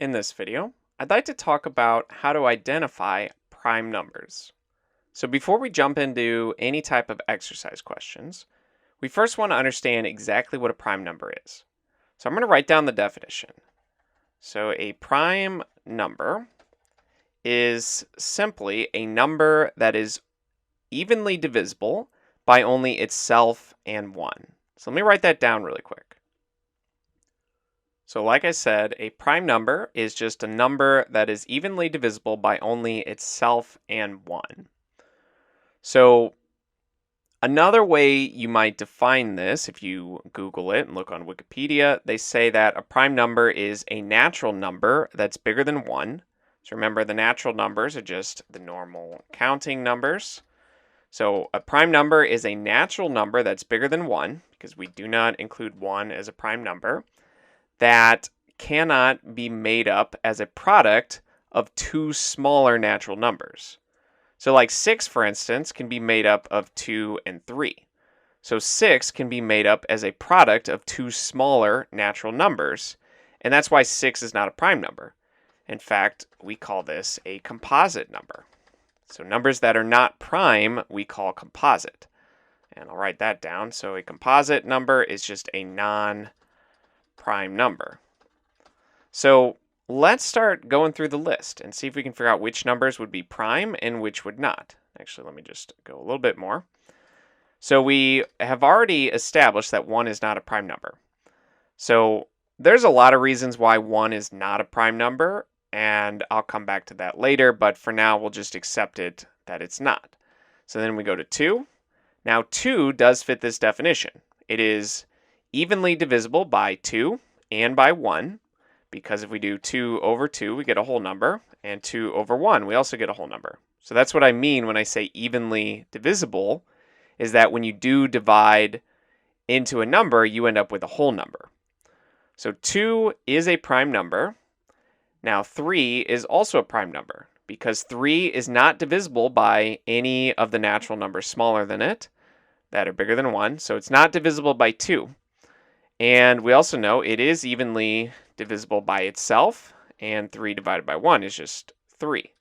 In this video, I'd like to talk about how to identify prime numbers. So before we jump into any type of exercise questions, we first want to understand exactly what a prime number is. So I'm going to write down the definition. So a prime number is simply a number that is evenly divisible by only itself and 1. So let me write that down really quick. So like I said, a prime number is just a number that is evenly divisible by only itself and 1. So another way you might define this, if you Google it and look on Wikipedia, they say that a prime number is a natural number that's bigger than 1. So remember, the natural numbers are just the normal counting numbers. So a prime number is a natural number that's bigger than 1, because we do not include 1 as a prime number, that cannot be made up as a product of two smaller natural numbers. So like 6, for instance, can be made up of 2 and 3. So 6 can be made up as a product of two smaller natural numbers, and that's why 6 is not a prime number. In fact, we call this a composite number. So numbers that are not prime, we call composite. And I'll write that down. So a composite number is just a non-prime number. So let's start going through the list and see if we can figure out which numbers would be prime and which would not. Actually, let me just go a little bit more. So we have already established that 1 is not a prime number. So there's a lot of reasons why 1 is not a prime number, and I'll come back to that later, but for now we'll just accept it that it's not. So then we go to 2. Now 2 does fit this definition. It is evenly divisible by 2 and by 1, because if we do 2 over 2, we get a whole number, and 2 over 1, we also get a whole number. So that's what I mean when I say evenly divisible, is that when you do divide into a number, you end up with a whole number. So 2 is a prime number. Now 3 is also a prime number, because 3 is not divisible by any of the natural numbers smaller than it that are bigger than 1. So it's not divisible by 2. And we also know it is evenly divisible by itself, and 3 divided by 1 is just 3.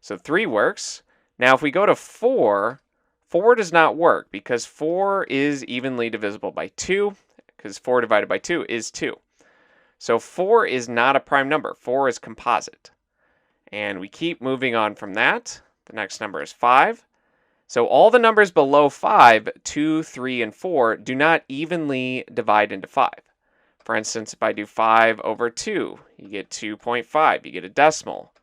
So 3 works. Now if we go to 4, 4 does not work, because 4 is evenly divisible by 2, because 4 divided by 2 is 2. So 4 is not a prime number. 4 is composite. And we keep moving on from that. The next number is 5. So all the numbers below 5, 2, 3, and 4, do not evenly divide into 5. For instance, if I do 5 over 2, you get 2.5, you get a decimal.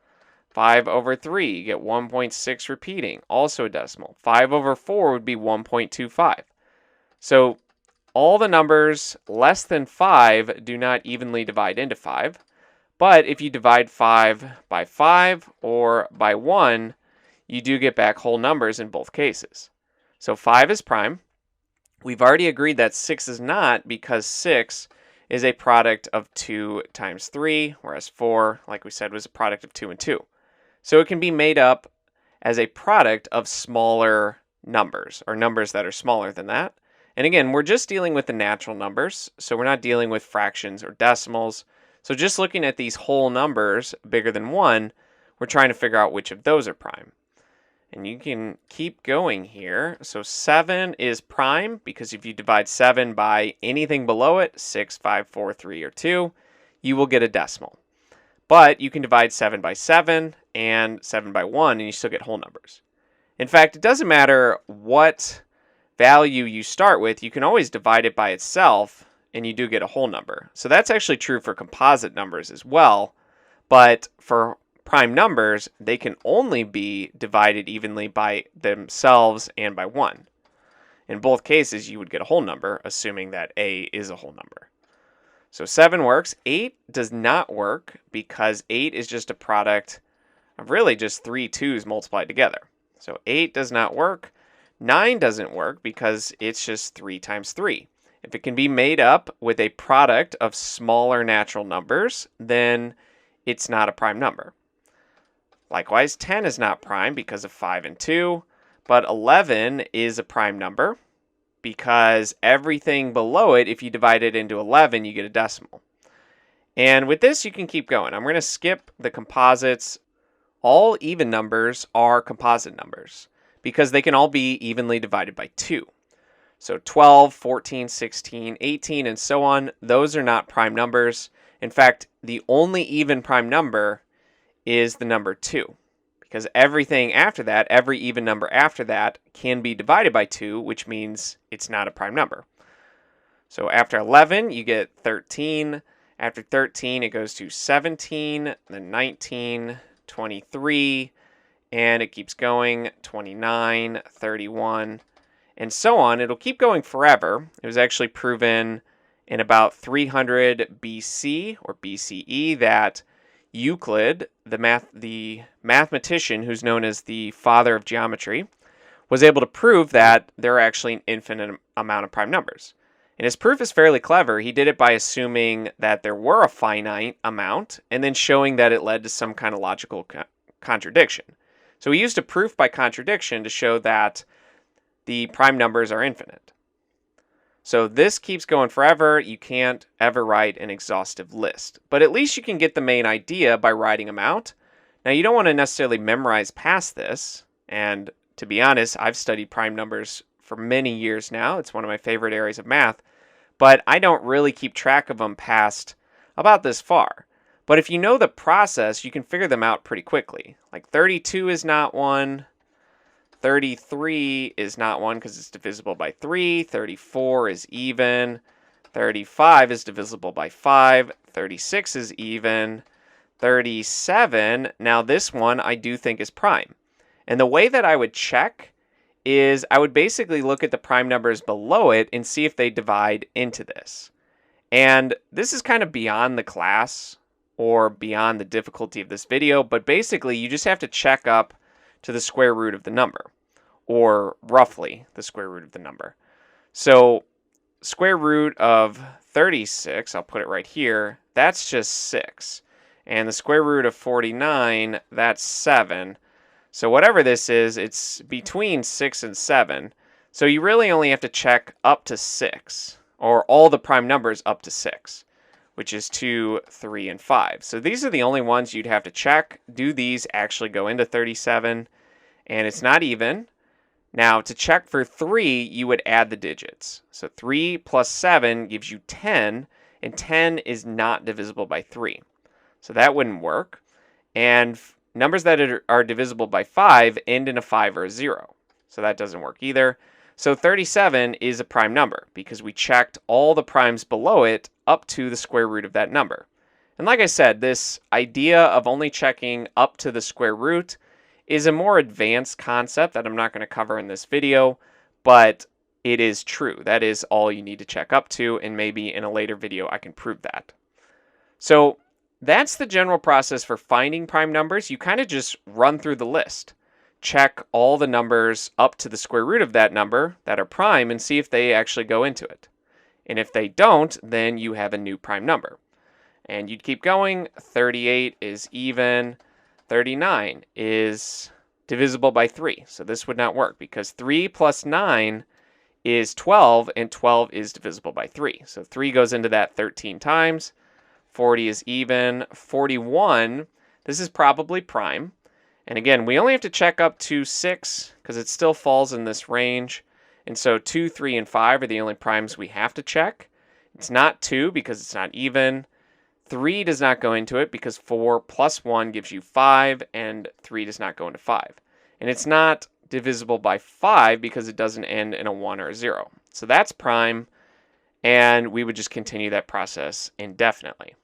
5 over 3, you get 1.6 repeating, also a decimal. 5 over 4 would be 1.25. So all the numbers less than 5 do not evenly divide into 5. But if you divide 5 by 5 or by 1, you do get back whole numbers in both cases. So 5 is prime. We've already agreed that 6 is not, because 6 is a product of 2 times 3, whereas 4, like we said, was a product of 2 and 2. So it can be made up as a product of smaller numbers, or numbers that are smaller than that. And again, we're just dealing with the natural numbers, so we're not dealing with fractions or decimals. So just looking at these whole numbers bigger than 1, we're trying to figure out which of those are prime. And you can keep going here. So 7 is prime, because if you divide 7 by anything below it, 6, 5, 4, 3, or 2, you will get a decimal. But you can divide 7 by 7 and 7 by 1, and you still get whole numbers. In fact, it doesn't matter what value you start with, you can always divide it by itself, and you do get a whole number. So that's actually true for composite numbers as well, but for prime numbers, they can only be divided evenly by themselves and by 1. In both cases, you would get a whole number, assuming that A is a whole number. So 7 works. 8 does not work, because 8 is just a product of really just 3 2's multiplied together. So 8 does not work. 9 doesn't work, because it's just 3 times 3. If it can be made up with a product of smaller natural numbers, then it's not a prime number. Likewise, 10 is not prime because of 5 and 2, but 11 is a prime number because everything below it, if you divide it into 11, you get a decimal. And with this, you can keep going. I'm going to skip the composites. All even numbers are composite numbers because they can all be evenly divided by 2. So 12, 14, 16, 18, and so on, those are not prime numbers. In fact, the only even prime number is the number 2, because everything after that, every even number after that, can be divided by 2, which means it's not a prime number. So after 11, you get 13. After 13, it goes to 17, then 19, 23, and it keeps going, 29, 31, and so on. It'll keep going forever. It was actually proven in about 300 BC or BCE that Euclid, the mathematician who's known as the father of geometry, was able to prove that there are actually an infinite amount of prime numbers. And his proof is fairly clever. He did it by assuming that there were a finite amount and then showing that it led to some kind of logical contradiction. So he used a proof by contradiction to show that the prime numbers are infinite. So this keeps going forever. You can't ever write an exhaustive list, but at least you can get the main idea by writing them out. Now, you don't want to necessarily memorize past this, and to be honest, I've studied prime numbers for many years now. It's one of my favorite areas of math, but I don't really keep track of them past about this far. But if you know the process, you can figure them out pretty quickly. Like 32 is not 1. 33 is not 1 because it's divisible by 3. 34 is even. 35 is divisible by 5. 36 is even. 37, now this one I do think is prime. And the way that I would check is I would basically look at the prime numbers below it and see if they divide into this. And this is kind of beyond the class or beyond the difficulty of this video, but basically you just have to check up to the square root of the number, or roughly the square root of the number. So square root of 36, I'll put it right here, that's just 6. And the square root of 49, that's 7. So whatever this is, it's between 6 and 7. So you really only have to check up to 6, or all the prime numbers up to 6, which is 2, 3, and 5. So these are the only ones you'd have to check. Do these actually go into 37? And it's not even. Now, to check for 3, you would add the digits. So 3 plus 7 gives you 10, and 10 is not divisible by 3. So that wouldn't work. And numbers that are divisible by 5 end in a 5 or a 0. So that doesn't work either. So 37 is a prime number because we checked all the primes below it up to the square root of that number. And like I said, this idea of only checking up to the square root is a more advanced concept that I'm not going to cover in this video, but it is true. That is all you need to check up to, and maybe in a later video I can prove that. So that's the general process for finding prime numbers. You kind of just run through the list. Check all the numbers up to the square root of that number that are prime and see if they actually go into it. And if they don't, then you have a new prime number. And you'd keep going. 38 is even. 39 is divisible by 3. So this would not work because 3 plus 9 is 12, and 12 is divisible by 3. So 3 goes into that 13 times. 40 is even. 41, this is probably prime. And again, we only have to check up to 6 because it still falls in this range. And so 2, 3, and 5 are the only primes we have to check. It's not 2 because it's not even. 3 does not go into it because 4 plus 1 gives you 5, and 3 does not go into 5. And it's not divisible by 5 because it doesn't end in a 1 or a 0. So that's prime, and we would just continue that process indefinitely.